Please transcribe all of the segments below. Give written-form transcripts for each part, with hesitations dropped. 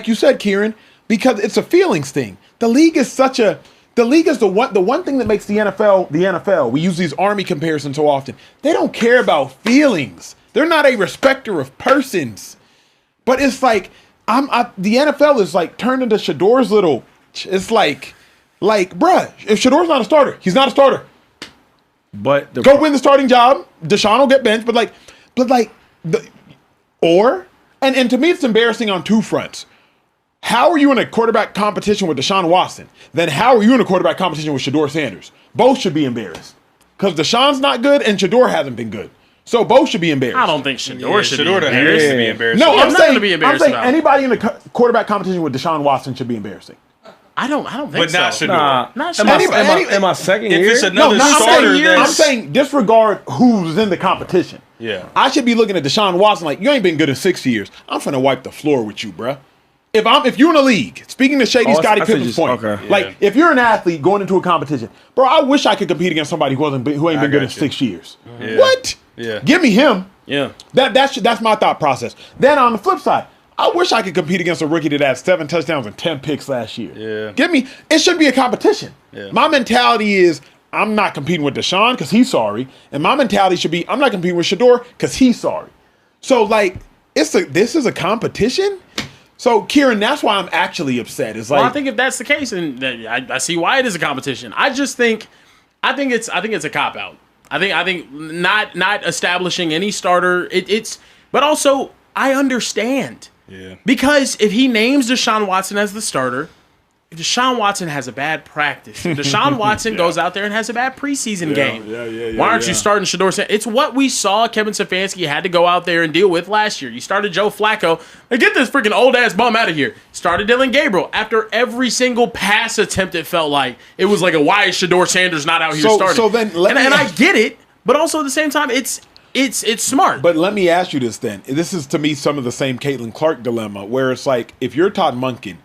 you said, Kieran, because it's a feelings thing. The league is the one thing that makes the NFL. We use these Army comparisons so often. They don't care about feelings. They're not a respecter of persons. But it's like the NFL is like turned into Shedeur's little. It's like, bruh, if Shedeur's not a starter, he's not a starter. But go win the starting job. Deshaun will get benched, and to me, it's embarrassing on two fronts. How are you in a quarterback competition with Deshaun Watson? Then how are you in a quarterback competition with Shedeur Sanders? Both should be embarrassed because Deshaun's not good and Shedeur hasn't been good. So both should be embarrassed. I don't think Shedeur should be embarrassed. No, I'm saying anybody in the quarterback competition with Deshaun Watson should be embarrassing. I don't think so. Not Shedeur. Not Shedeur. In my second year? If it's another starter, I'm saying disregard who's in the competition. Yeah. I should be looking at Deshaun Watson like, you ain't been good in 6 years. I'm finna wipe the floor with you, bruh. If you're in a league, speaking to Shady Scottie Pippen's point, if you're an athlete going into a competition, bro, I wish I could compete against somebody who ain't been good in 6 years. Yeah. What? Yeah. Give me him. Yeah. That's my thought process. Then on the flip side, I wish I could compete against a rookie that had 7 touchdowns and 10 picks last year. Yeah. It should be a competition. Yeah. My mentality is I'm not competing with Deshaun because he's sorry. And my mentality should be I'm not competing with Shedeur because he's sorry. So this is a competition. So Kieran, that's why I'm actually upset. It's like, well, I think if that's the case, and I see why it is a competition. I think it's a cop out. I think not establishing any starter. But also I understand. Yeah. Because if he names Deshaun Watson as the starter, if Deshaun Watson has a bad practice, if Deshaun Watson goes out there and has a bad preseason game, why aren't you starting Shedeur Sanders? It's what we saw Kevin Stefanski had to go out there and deal with last year. You started Joe Flacco. Like, get this freaking old-ass bum out of here. Started Dylan Gabriel. After every single pass attempt, it felt like it was like why is Shedeur Sanders not out here starting? So then and I get it, but also at the same time, it's smart. But let me ask you this then. This is, to me, some of the same Caitlin Clark dilemma, where it's like, if you're Todd Monken,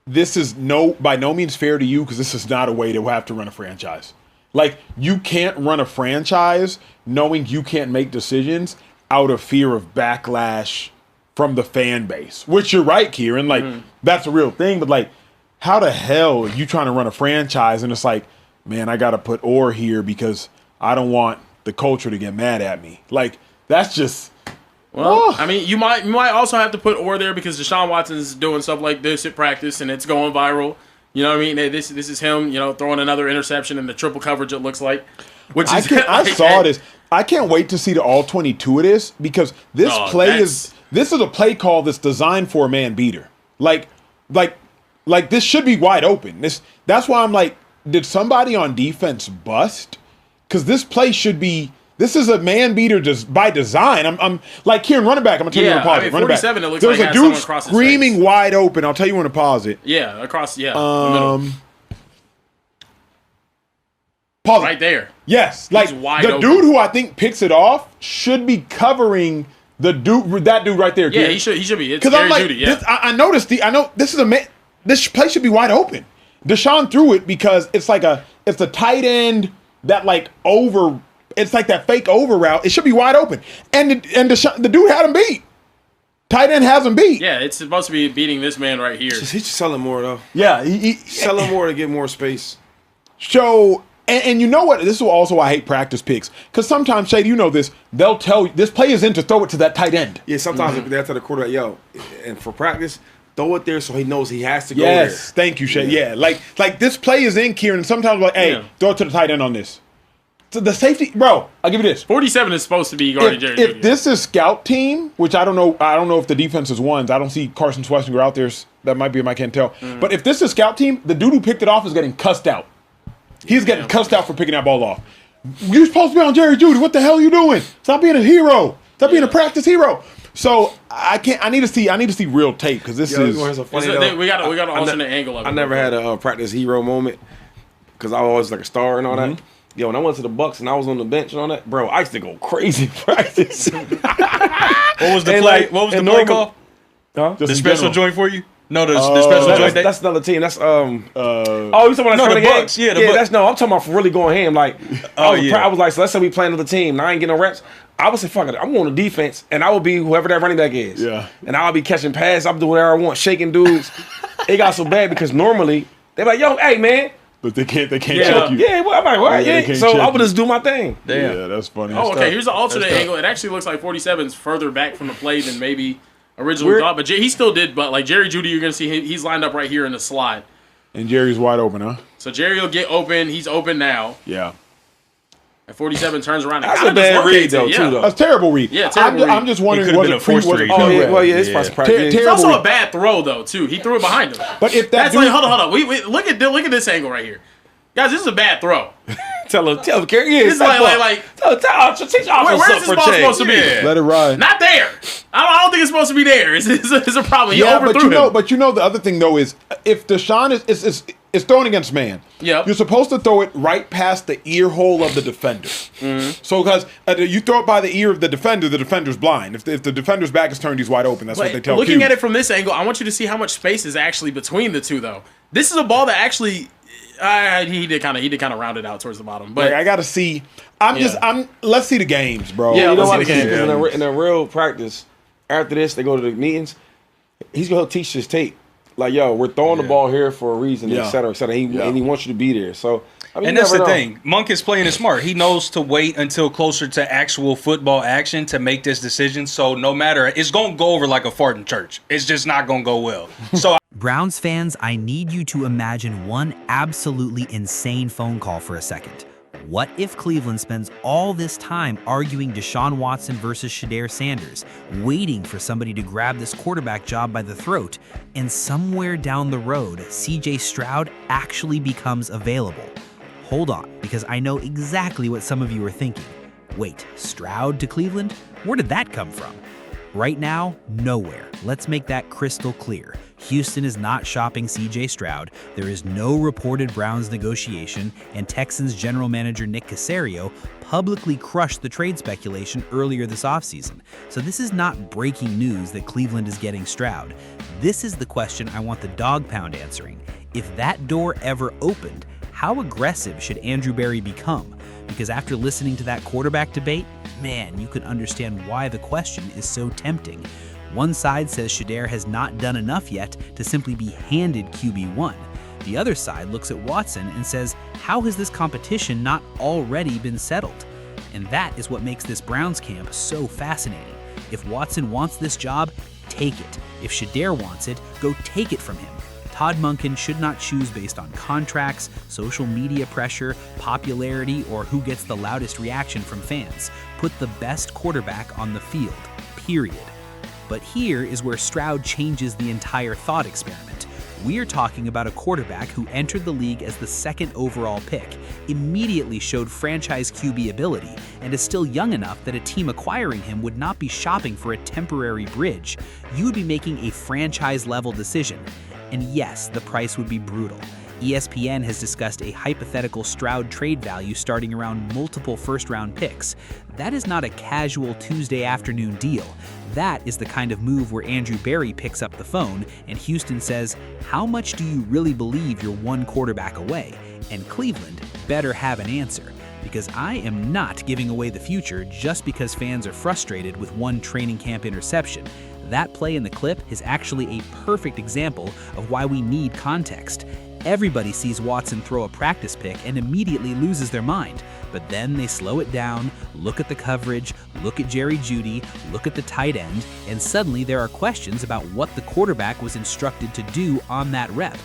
this is by no means fair to you because this is not a way to have to run a franchise. Like, you can't run a franchise knowing you can't make decisions out of fear of backlash from the fan base. Which you're right, Kieran. Like, that's a real thing. But, like, how the hell are you trying to run a franchise and it's like, man, I got to put Orr here because I don't want the culture to get mad at me. Like, that's just... Well, I mean, you might also have to put Orr there because Deshaun Watson's doing stuff like this at practice and it's going viral. You know what I mean? This is him, throwing another interception in the triple coverage. It looks like, I saw this. I can't wait to see the all 22 of this because this is a play call that's designed for a man beater. Like this should be wide open. That's why I'm like, did somebody on defense bust? Because this play should be. This is a man beater just by design. I'm like Kieran, run it back. I'm gonna tell you when to pause it. Run 47. It looks There's like a dude screaming wide open. I'll tell you when to pause it. Yeah, across. Yeah, the middle. Pause right there. Yes, like the dude who I think picks it off should be covering that dude right there. Yeah, he should be. It's because I'm like, Judy, yeah. I noticed this is a man. This play should be wide open. Deshaun threw it because it's a tight end that it's like that fake over route. It should be wide open. And the dude had him beat. Tight end has him beat. Yeah, it's supposed to be beating this man right here. He's just selling more, though. Yeah. He's selling more to get more space. So, and you know what? This is also why I hate practice picks. Because sometimes, Shady, you know this, they'll tell you, this play is in to throw it to that tight end. Yeah, sometimes they'll tell the quarterback, yo, and for practice, throw it there so he knows he has to go there. Yes, thank you, Shady. Yeah, like this play is in, Kieran. Sometimes like, hey, throw it to the tight end on this. So the safety, bro, I'll give you this. 47 is supposed to be guarding Jerry Judy. If this is scout team, which I don't know if the defense is ones. I don't see Carson Schwarzenegger out there. That might be him, I can't tell. But if this is scout team, the dude who picked it off is getting cussed out. He's getting cussed out for picking that ball off. You're supposed to be on Jerry Judy. What the hell are you doing? Stop being a hero. Stop being a practice hero. So I need to see real tape because this is. We got an alternate angle of it. I never had a practice hero moment because I was always like a star and all that. Yo, when I went to the Bucks and I was on the bench and all that, bro, I used to go crazy in practice. What was the play? What was the play call? Huh? The special joint for you? No, the special joint. That's another team. That's you talking about the Bucks. Yeah, the Bucks. That's I'm talking about for really going ham. Like, I was like, so let's say we play another team. And I ain't getting no reps. I would say, fuck it, I'm on the defense, and I will be whoever that running back is. Yeah. And I'll be catching passes. I'll do whatever I want, shaking dudes. It got so bad because normally they're like, yo, hey man. But they can't check you. Yeah, well, I'm like, what? Yeah. So I would just do my thing. Damn. Yeah, that's funny. Oh, okay. Here's the alternate angle. It actually looks like 47's further back from the play than maybe originally thought. But he still did. But like Jerry Jeudy, you're gonna see he's lined up right here in the slide. And Jerry's wide open, huh? So Jerry will get open. He's open now. Yeah. And 47 turns around. And That's a bad read, though, too, though. That's terrible read. Yeah, terrible read. I'm just wondering It could've been a 4-3. Oh, yeah, well, yeah, it's probably practice. It's also a bad throw, though, too. He threw it behind him. But if That's like, hold on. We look at this angle right here. Guys, this is a bad throw. Tell him, Gary. Yeah, This is like teach where's this ball supposed to be? Let it ride. Not there. I don't think it's supposed to be there. It's a problem. He overthrew him. But the other thing though is if Deshaun is throwing against man, you're supposed to throw it right past the ear hole of the defender. Mm-hmm. So because you throw it by the ear of the defender's blind. If the defender's back is turned, he's wide open. That's what they tell. Looking at it from this angle, I want you to see how much space is actually between the two, though. This is a ball that actually. He did kind of round it out towards the bottom, but I gotta see. Let's see the games, bro. Yeah, you know what? Games. In a real practice, after this, they go to the meetings. He's gonna teach his tape. Like, yo, we're throwing the ball here for a reason, et cetera, et cetera. And he wants you to be there. So, I mean, and that's the thing. Monk is playing it smart. He knows to wait until closer to actual football action to make this decision. So no matter, it's going to go over like a fart in church. It's just not going to go well. So Browns fans, I need you to imagine one absolutely insane phone call for a second. What if Cleveland spends all this time arguing Deshaun Watson versus Shedeur Sanders, waiting for somebody to grab this quarterback job by the throat, and somewhere down the road, CJ Stroud actually becomes available? Hold on, because I know exactly what some of you are thinking. Wait, Stroud to Cleveland? Where did that come from? Right now, nowhere. Let's make that crystal clear. Houston is not shopping CJ Stroud, there is no reported Browns negotiation, and Texans general manager Nick Caserio publicly crushed the trade speculation earlier this offseason. So this is not breaking news that Cleveland is getting Stroud. This is the question I want the Dawg Pound answering. If that door ever opened, how aggressive should Andrew Berry become? Because after listening to that quarterback debate, man, you can understand why the question is so tempting. One side says Shedeur has not done enough yet to simply be handed QB1. The other side looks at Watson and says, how has this competition not already been settled? And that is what makes this Browns camp so fascinating. If Watson wants this job, take it. If Shedeur wants it, go take it from him. Todd Monken should not choose based on contracts, social media pressure, popularity, or who gets the loudest reaction from fans. Put the best quarterback on the field, period. But here is where Stroud changes the entire thought experiment. We are talking about a quarterback who entered the league as the second overall pick, immediately showed franchise QB ability, and is still young enough that a team acquiring him would not be shopping for a temporary bridge. You would be making a franchise-level decision. And yes, the price would be brutal. ESPN has discussed a hypothetical Stroud trade value starting around multiple first-round picks. That is not a casual Tuesday afternoon deal. That is the kind of move where Andrew Berry picks up the phone and Houston says, how much do you really believe you're one quarterback away? And Cleveland better have an answer, because I am not giving away the future just because fans are frustrated with one training camp interception. That play in the clip is actually a perfect example of why we need context. Everybody sees Watson throw a practice pick and immediately loses their mind, but then they slow it down, look at the coverage, look at Jerry Jeudy, look at the tight end, and suddenly there are questions about what the quarterback was instructed to do on that rep.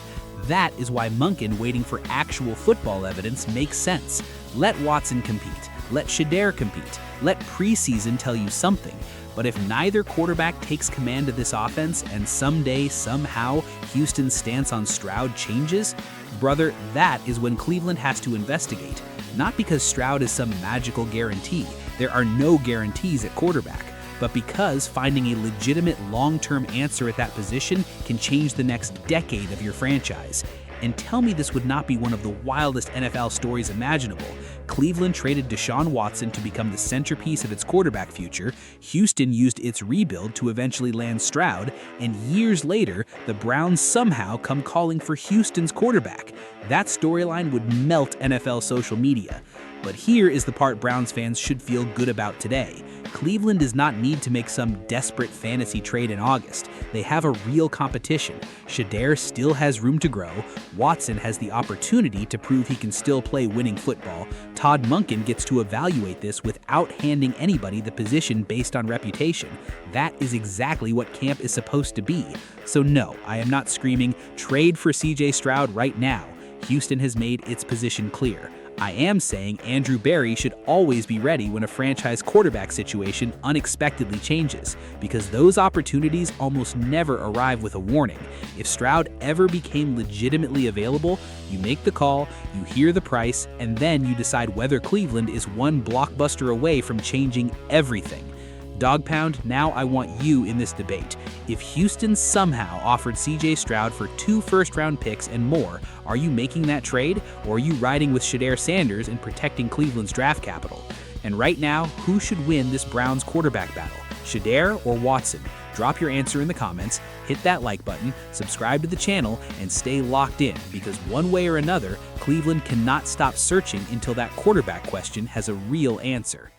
That is why Monken waiting for actual football evidence makes sense. Let Watson compete. Let Shedeur compete. Let preseason tell you something. But if neither quarterback takes command of this offense and someday, somehow, Houston's stance on Stroud changes, brother, that is when Cleveland has to investigate. Not because Stroud is some magical guarantee. There are no guarantees at quarterback. But because finding a legitimate long-term answer at that position can change the next decade of your franchise. And tell me this would not be one of the wildest NFL stories imaginable. Cleveland traded Deshaun Watson to become the centerpiece of its quarterback future, Houston used its rebuild to eventually land Stroud, and years later, the Browns somehow come calling for Houston's quarterback. That storyline would melt NFL social media. But here is the part Browns fans should feel good about today. Cleveland does not need to make some desperate fantasy trade in August. They have a real competition. Shedeur still has room to grow. Watson has the opportunity to prove he can still play winning football. Todd Monken gets to evaluate this without handing anybody the position based on reputation. That is exactly what camp is supposed to be. So no, I am not screaming, trade for CJ Stroud right now. Houston has made its position clear. I am saying Andrew Berry should always be ready when a franchise quarterback situation unexpectedly changes, because those opportunities almost never arrive with a warning. If Stroud ever became legitimately available, you make the call, you hear the price, and then you decide whether Cleveland is one blockbuster away from changing everything. Dawg Pound, now I want you in this debate. If Houston somehow offered CJ Stroud for 2 first-round picks and more, are you making that trade, or are you riding with Shedeur Sanders and protecting Cleveland's draft capital? And right now, who should win this Browns quarterback battle, Shedeur or Watson? Drop your answer in the comments, hit that like button, subscribe to the channel, and stay locked in, because one way or another, Cleveland cannot stop searching until that quarterback question has a real answer.